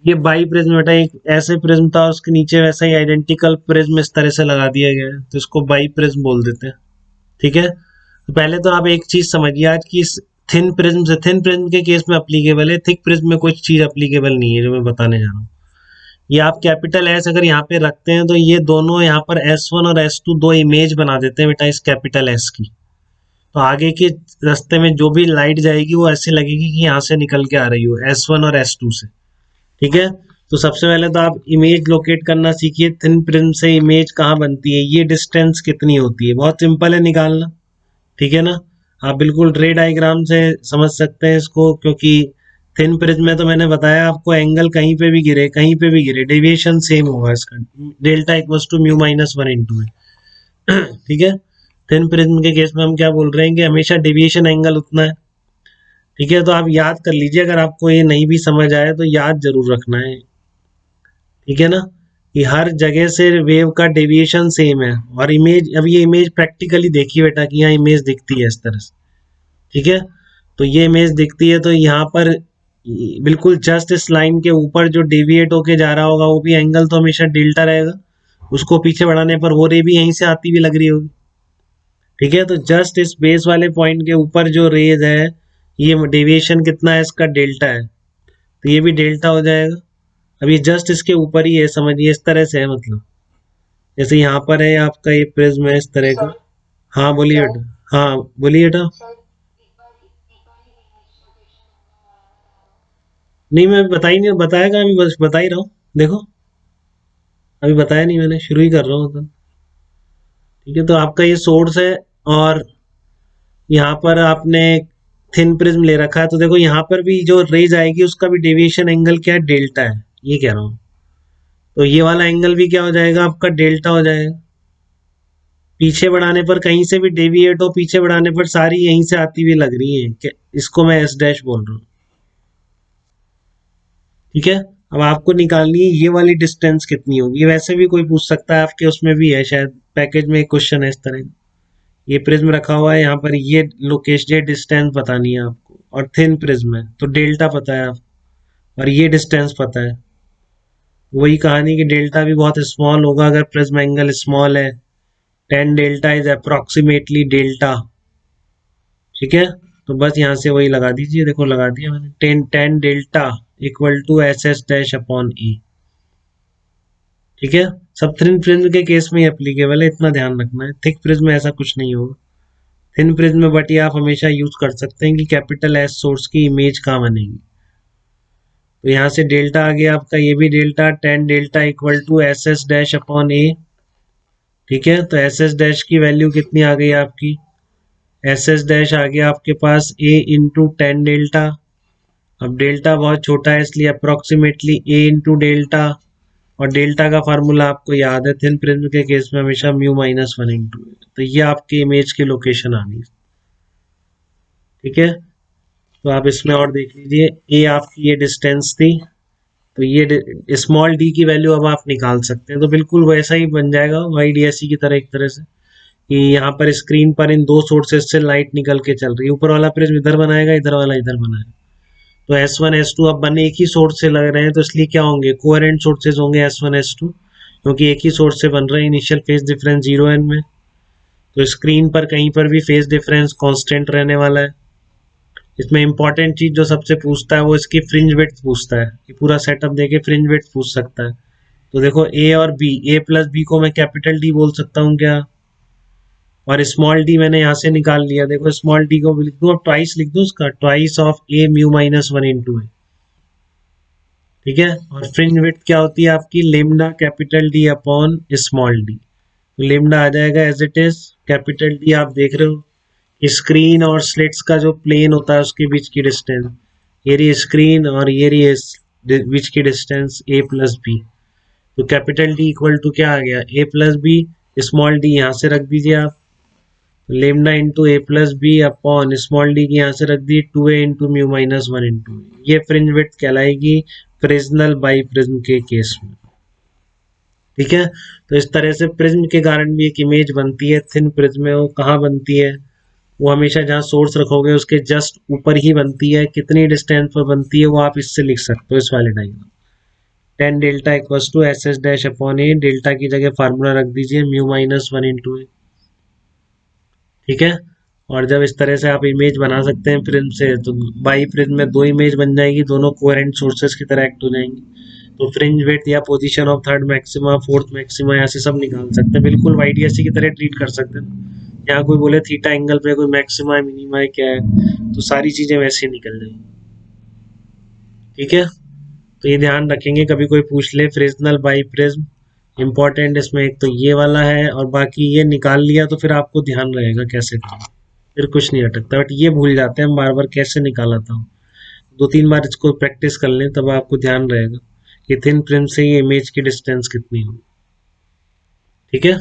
ये by prism बेटा एक ऐसे प्रिज्म था, उसके नीचे वैसा ही आइडेंटिकल प्रिज्म इस तरह से लगा दिया गया है, तो इसको बाई प्रिज्म बोल देते हैं। ठीक है, तो पहले तो आप एक चीज समझिए आज की, थिन प्रिज्म से थिन प्रिज्म के केस में अप्लीकेबल है, थिक प्रिज्म में कुछ चीज अप्लीकेबल नहीं है जो मैं बताने जा रहा हूँ। ये आप कैपिटल एस अगर यहाँ पे रखते हैं तो ये दोनों यहाँ पर S1 और S2 दो इमेज बना देते हैं बेटा इस कैपिटल एस की। तो आगे के रास्ते में जो भी लाइट जाएगी वो ऐसे लगेगी कि यहाँ से निकल के आ रही हो S1 और S2 से। ठीक है, तो सबसे पहले तो आप इमेज लोकेट करना सीखिए, थिन प्रिज्म से इमेज कहाँ बनती है, ये डिस्टेंस कितनी होती है, बहुत सिंपल है निकालना। ठीक है ना, आप बिल्कुल रे डायग्राम से समझ सकते हैं इसको, क्योंकि थिन प्रिज्म में तो मैंने बताया आपको एंगल कहीं पे भी गिरे, कहीं पे भी गिरे डेविएशन सेम होगा इसका, delta equals to mu minus one into है। ठीक है, थिन प्रिज्म के केस में हम क्या बोल रहे हैं कि हमेशा डेविएशन एंगल उतना है। ठीक है, तो आप याद कर लीजिए, अगर आपको ये नहीं भी समझ आए तो याद जरूर रखना है। ठीक है ना, कि हर जगह से वेव का डेविएशन सेम है। और इमेज, अब ये इमेज प्रैक्टिकली देखिए बेटा कि यहाँ इमेज दिखती है इस तरह से। ठीक है, तो ये इमेज दिखती है, तो यहाँ पर बिल्कुल जस्ट इस लाइन के ऊपर जो डेविएट होके जा रहा होगा वो भी एंगल तो हमेशा डेल्टा रहेगा, उसको पीछे बढ़ाने पर वो रे भी यहीं से आती हुई लग रही होगी। ठीक है, तो जस्ट इस बेस वाले पॉइंट के ऊपर जो रेज है, ये डेविएशन कितना है इसका, डेल्टा है, तो ये भी डेल्टा हो जाएगा। अब ये जस्ट इसके ऊपर ही है, समझिए इस तरह से है, मतलब जैसे यहाँ पर है आपका ये प्रिज्म है इस तरह का। हाँ बोलिए बेटा, हाँ बोलिए बेटा। नहीं मैं बता ही नहीं, बताएगा अभी, बस बता ही रहा हूँ, देखो अभी बताया नहीं मैंने, शुरू ही कर रहा हूँ तो। ठीक है, तो आपका ये सोर्स है, और यहाँ पर आपने थिन प्रिज्म ले रखा है, तो देखो यहाँ पर भी जो रेज आएगी उसका भी डेविएशन एंगल क्या है, डेल्टा है, ये कह रहा हूँ। तो ये वाला एंगल भी क्या हो जाएगा आपका, डेल्टा हो जाएगा। पीछे बढ़ाने पर कहीं से भी डेविएट हो, पीछे बढ़ाने पर सारी यहीं से आती हुई लग रही है, इसको मैं एस डैश बोल रहा हूँ। ठीक है, अब आपको निकालनी है ये वाली डिस्टेंस कितनी होगी, ये वैसे भी कोई पूछ सकता है, आपके उसमें भी है शायद पैकेज में एक क्वेश्चन है इस तरह का। ये प्रिज्म रखा हुआ है यहाँ पर, ये लोकेशन, ये डिस्टेंस बतानी है आपको, और थिन प्रिज्म है तो डेल्टा पता है आप, और ये डिस्टेंस पता है। वही कहानी कि डेल्टा भी बहुत स्मॉल होगा अगर प्रिज्म एंगल स्मॉल है, tan delta is approximately delta. ठीक है, तो बस यहाँ से वही लगा दीजिए, देखो लगा दिया मैंने, ten ten delta equal to S S dash upon e. ठीक है, सब थिन प्रिज्म के केस में एप्लीकेबल है, इतना ध्यान रखना है, थिक प्रिज्म में ऐसा कुछ नहीं होगा। थिन प्रिज्म में बट ये आप हमेशा यूज कर सकते हैं कि कैपिटल एस सोर्स की इमेज कहाँ बनेगी। तो यहाँ से डेल्टा आ गया आपका, ये भी delta, ten delta equal to S S dash upon a. ठीक है, तो एस एस डैश की वैल्यू कितनी आ गई आपकी, एस एस डैश आ गया आपके पास ए इंटू टेन डेल्टा। अब डेल्टा बहुत छोटा है इसलिए अप्रोक्सीमेटली ए इंटू डेल्टा, और डेल्टा का फार्मूला आपको याद है, थिन प्रिज्म के केस में हमेशा म्यू माइनस वन इंटू। तो ये आपकी इमेज की लोकेशन आ गई। ठीक है, तो आप इसमें और देख लीजिए, ए आपकी ये डिस्टेंस थी, तो ये स्मॉल डी की वैल्यू अब आप निकाल सकते हैं, तो बिल्कुल वैसा ही बन जाएगा वाई डी एस सी की तरह, एक तरह से कि यहाँ पर स्क्रीन पर इन दो सोर्सेज से लाइट निकल के चल रही है, ऊपर वाला प्रिज्म इधर बनाएगा, इधर वाला इधर बनाएगा, तो S1 S2 अब बने एक ही सोर्स से लग रहे हैं, तो इसलिए क्या होंगे, कोहेरेंट सोर्सेज होंगे S1 S2, क्योंकि एक ही सोर्स से बन रहे हैं, इनिशियल फेज डिफरेंस 0 n में, तो स्क्रीन पर कहीं पर भी फेज डिफरेंस कांस्टेंट रहने वाला है। इसमें इंपॉर्टेंट चीज जो सबसे पूछता है वो इसकी फ्रिंज विड्थ पूछता है, कि पूरा सेटअप देके फ्रिंज विड्थ पूछ सकता है। तो देखो ए और बी, ए प्लस बी को मैं कैपिटल डी बोल सकता हूँ क्या, और स्मॉल डी मैंने यहाँ से निकाल लिया, देखो स्मॉल डी को लिख दूँ, अब ट्वाइस लिख दूँ उसका, twice of A mu minus one into है। ठीक है, और फ्रिंज विड्थ क्या होती है आपकी, lambda capital D upon small D, तो लेमडा आ जाएगा as it is, capital D आप देख रहे हो स्क्रीन और स्लिट्स का जो प्लेन होता है उसके बीच की डिस्टेंस, ये रही स्क्रीन और ये रही बीच की डिस्टेंस ए प्लस बी, तो कैपिटल डी इक्वल टू क्या आ गया, a plus b, small d यहाँ से रख दीजिए आप, lambda into a plus b upon small d की यहाँ से रख दी 2a into mu minus one into, ये फ्रिंज विड्थ कहलाएगी फ्रेजनल बाई प्रिज्म के केस में। ठीक है, तो इस तरह से प्रिज्म के कारण भी एक इमेज बनती है, थिन प्रिज्म में वो कहाँ बनती है, वो हमेशा जहाँ सोर्स रखोगे उसके जस्ट ऊपर ही बनती है, कितनी डिस्टेंस पर बनती है वो आप इससे लिख सकते हो, इस वाले diagram. Then delta equals to S S dash upon A, delta की जगह फार्मूला रख दीजिए mu minus one into A. ठीक है। और जब इस तरह से आप इमेज बना सकते हैं प्रिज्म से, तो बाई प्रिज्म में दो इमेज बन जाएगी, दोनों कोहेरेंट सोर्सेस की तरह एक्ट हो जाएंगी। तो फ्रिंज विड्थ या position of third maxima, fourth maxima, ऐसे सब निकाल सकते हैं, बिल्कुल वाईडीएससी की तरह ट्रीट कर सकते हैं। यहाँ कोई बोले थीटा एंगल पे कोई मैक्सिमा है मिनिमा है क्या है, तो सारी चीजें वैसे ही निकल जाएंगी। ठीक है। तो ये ध्यान रखेंगे, कभी कोई पूछ ले फ्रेस्नल बाई प्रिज्म, इंपॉर्टेंट इसमें एक तो ये वाला है, और बाकी ये निकाल लिया तो फिर आपको ध्यान रहेगा कैसे करना, फिर कुछ नहीं अटकता। बट ये भूल जाते हैं हम बार बार कैसे निकाला था। दो तीन बार इसको प्रैक्टिस कर लें तब आपको ध्यान रहेगा कि थिन प्रिज्म से ये इमेज की डिस्टेंस कितनी हो। ठीक है।